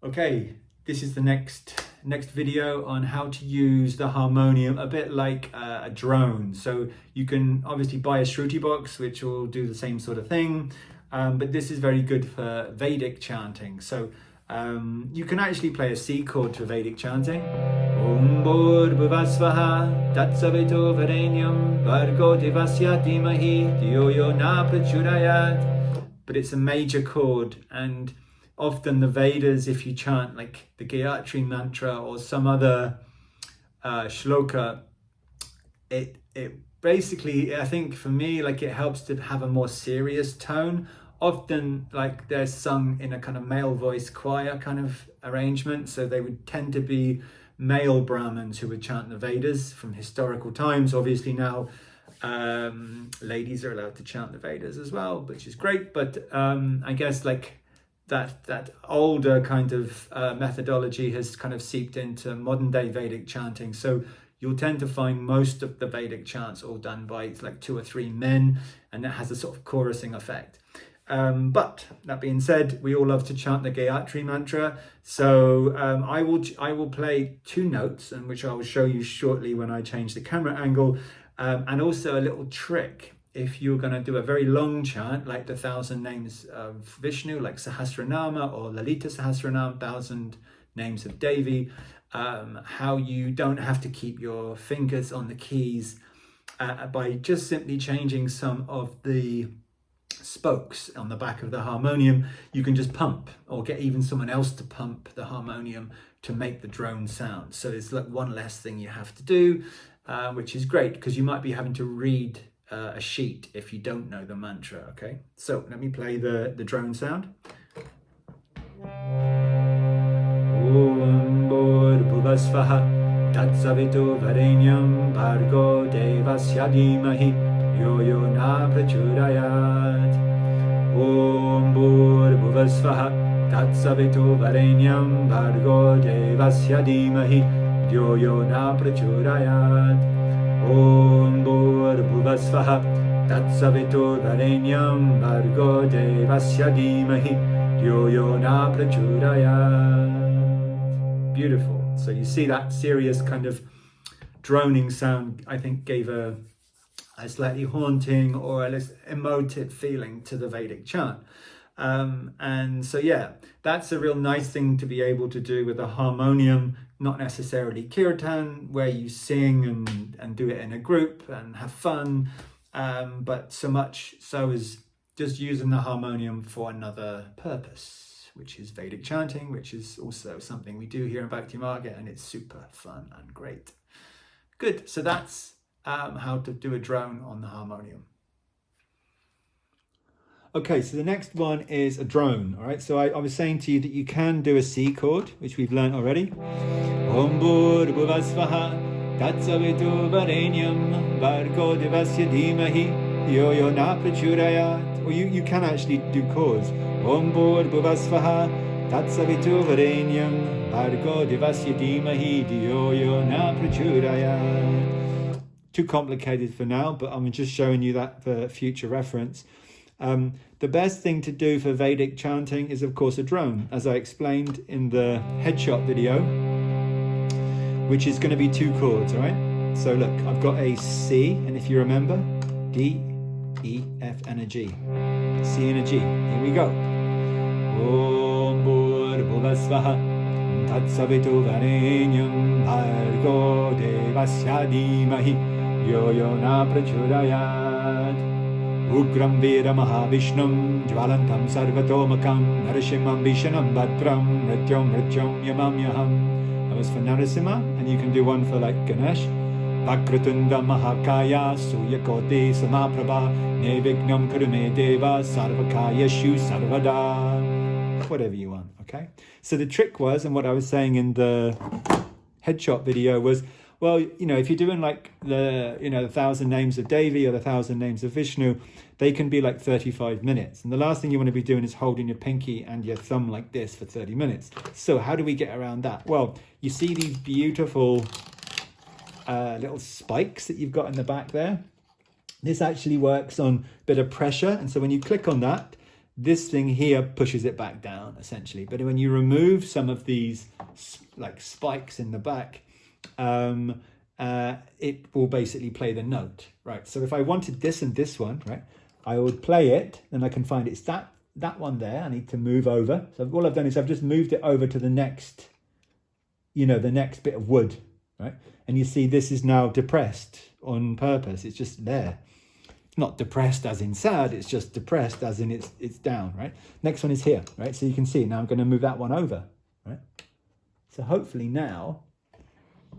Okay, this is the next video on how to use the harmonium a bit like a drone. So you can obviously buy a Shruti box, which will do the same sort of thing, but this is very good for Vedic chanting. So you can actually play a C chord for Vedic chanting. Om Bhuvasvaha Tatsavito Varenyam Bhargo Devasya Dhimahi Dhiyo Yo Na Prachurayat. But it's a major chord, and often the Vedas, if you chant like the Gayatri mantra or some other shloka, it basically, I think for me, like it helps to have a more serious tone. Often like they're sung in a kind of male voice choir kind of arrangement, so they would tend to be male Brahmins who would chant the Vedas from historical times. Obviously now ladies are allowed to chant the Vedas as well, which is great, but I guess like that older kind of methodology has kind of seeped into modern day Vedic chanting. So you'll tend to find most of the Vedic chants all done by like 2 or 3 men, and that has a sort of chorusing effect. But that being said, we all love to chant the Gayatri mantra. So I will play 2 notes, and which I will show you shortly when I change the camera angle, and also a little trick. If you're going to do a very long chant, like the 1,000 names of Vishnu, like Sahasranama or Lalita Sahasranama, 1,000 names of Devi, how you don't have to keep your fingers on the keys by just simply changing some of the spokes on the back of the harmonium. You can just pump, or get even someone else to pump the harmonium to make the drone sound. So it's like one less thing you have to do, which is great because you might be having to read a sheet if you don't know the mantra. Okay, so let me play the drone sound. Om Bhuvasvaha Tatsavito Varenyam Bhargo Devasya Dhimahi Yo Yo Na Prachurayat. Om Bhuvasvaha Tatsavito Varenyam Bhargo Devasya Dhimahi Yo Yo Na Prachurayat. Om Bhuvasvaha Tatsavito Varenyam Bhargo Devasya Dhimahi Yo Yo Na Prachurayat. Beautiful. So you see that serious kind of droning sound, I think, gave a slightly haunting or a less emotive feeling to the Vedic chant. And so yeah, that's a real nice thing to be able to do with a harmonium, not necessarily kirtan where you sing and do it in a group and have fun, but so much so as just using the harmonium for another purpose, which is Vedic chanting, which is also something we do here in Bhakti Marga, and it's super fun and great. Good, so that's how to do a drone on the harmonium. Okay, so the next one is a drone. All right, so I was saying to you that you can do a C chord, which we've learned already. Om Bhuvasvaha Tatsavito Varenyam Bhargo Devasya Dhimahi Yo Yo Na Prachurayat. Or you can actually do chords. Om Bhuvasvaha Tatsavito Varenyam Bhargo Devasya Dhimahi Yo Yo Na Prachurayat. Too complicated for now, but I'm just showing you that for future reference. The best thing to do for Vedic chanting is, of course, a drone, as I explained in the headshot video, which is going to be 2 chords, all right? So look, I've got a C, and if you remember, D, E, F, and a G. C and a G. Here we go. Om Bhuvasvaha Tatsavito Varenyam Bhargo Devasya Dhimahi Yo Yo Na Prachurayat. Ugram Vira Mahavishnam Jvalantam Sarvatomakam Narasimham Vishanam Bhadram Mrityom Yamam Yaham. That was for Narasimha, and you can do one for like Ganesh. Vakratunda Mahakaya Suyakoti Samaprabha Nevignam Kurume Deva Sarvakaya Shu Sarvada. Whatever you want, okay? So the trick was, and what I was saying in the headshot video was, well, you know, if you're doing like the 1,000 names of Devi or the 1,000 names of Vishnu, they can be like 35 minutes. And the last thing you want to be doing is holding your pinky and your thumb like this for 30 minutes. So how do we get around that? Well, you see these beautiful little spikes that you've got in the back there? This actually works on a bit of pressure. And so when you click on that, this thing here pushes it back down essentially. But when you remove some of these like spikes in the back, it will basically play the note, right? So if I wanted this and this one, right, I would play it, and I can find it's that one there. I need to move over. So all I've done is I've just moved it over to the next, you know, the next bit of wood, right? And you see this is now depressed on purpose. It's just there. Not depressed as in sad, it's just depressed as in it's down, right? Next one is here, right? So you can see now I'm going to move that one over, right? So hopefully now,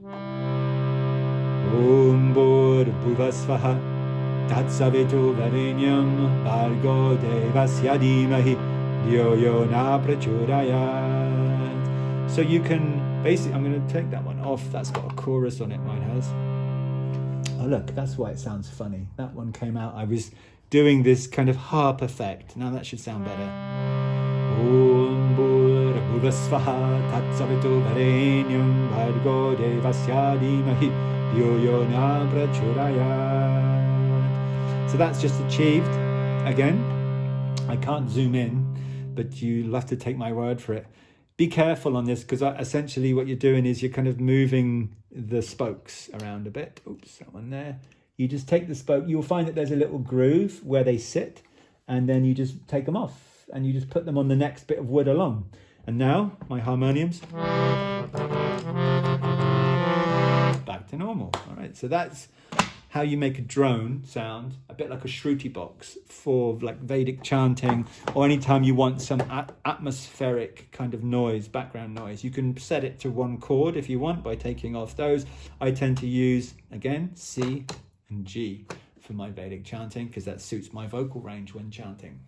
Om Bhur Bhuvasvaha Tatsavitu Varenyam Bhargo Devasya Dhimahi Dhyo Yo Na Prachodayat. So you can basically, I'm going to take that one off. That's got a chorus on it, mine has. Oh look, that's why it sounds funny. That one came out, I was doing this kind of harp effect. Now that should sound better. Om Bhur Bhuvasvaha Tatsavitu Varenyam Bhargo Devasya Dhimahi Dhyo Yo Na Prachodayat. So that's just achieved. Again, I can't zoom in, but you'll have to take my word for it. Be careful on this, because essentially what you're doing is you're kind of moving the spokes around a bit. Oops, that one there. You just take the spoke, you'll find that there's a little groove where they sit, and then you just take them off and you just put them on the next bit of wood along. And now my harmoniums back to normal. All right, so that's how you make a drone sound a bit like a shruti box for like Vedic chanting, or anytime you want some atmospheric kind of noise, background noise. You can set it to one chord if you want by taking off those. I tend to use, again, C and G for my Vedic chanting because that suits my vocal range when chanting.